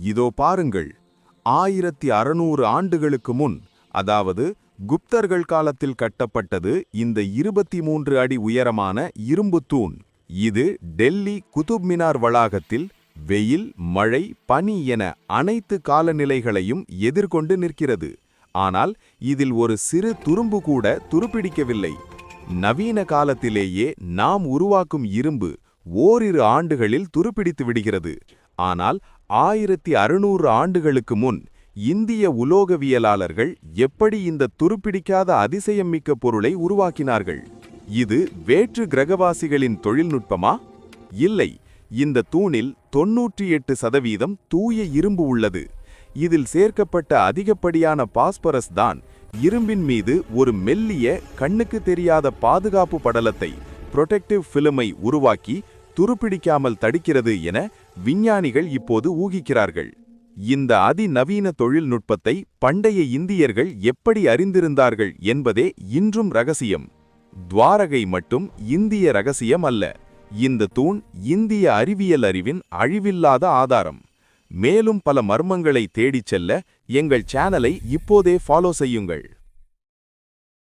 இதோ பாருங்கள், 1600 ஆண்டுகளுக்கு முன், அதாவது குப்தர்கள் காலத்தில் கட்டப்பட்டது இந்த 23 அடி உயரமான இரும்புத் தூண். இது டெல்லி குதுப் மினார் வளாகத்தில் வெயில், மழை, பனி என அனைத்து காலநிலைகளையும் எதிர்கொண்டு நிற்கிறது. ஆனால் இதில் ஒரு சிறு துரும்பு கூட துருப்பிடிக்கவில்லை. நவீன காலத்திலேயே நாம் உருவாக்கும் இரும்பு ஓரிரு ஆண்டுகளில் துருப்பிடித்து விடுகிறது. ஆனால் 1600 ஆண்டுகளுக்கு முன் இந்திய உலோகவியலாளர்கள் எப்படி இந்த துருப்பிடிக்காத அதிசயம்மிக்க பொருளை உருவாக்கினார்கள்? இது வேற்று கிரகவாசிகளின் தொழில்நுட்பமா? இல்லை. இந்த தூணில் 98% தூய இரும்பு உள்ளது. இதில் சேர்க்கப்பட்ட அதிகப்படியான பாஸ்பரஸ் தான் இரும்பின் மீது ஒரு மெல்லிய, கண்ணுக்கு தெரியாத பாதுகாப்பு படலத்தை, புரொடெக்டிவ் ஃபிலிமை உருவாக்கி துருப்பிடிக்காமல் தடுக்கிறது என விஞ்ஞானிகள் இப்போது ஊகிக்கிறார்கள். இந்த அதிநவீன தொழில்நுட்பத்தை பண்டைய இந்தியர்கள் எப்படி அறிந்திருந்தார்கள் என்பதே இன்றும் ரகசியம். துவாரகை மட்டும் இந்திய ரகசியம் அல்ல. இந்த தூண் இந்திய அறிவியல் அறிவின் அழிவில்லாத ஆதாரம். மேலும் பல மர்மங்களை தேடிச் செல்ல எங்கள் சேனலை இப்போதே ஃபாலோ செய்யுங்கள்.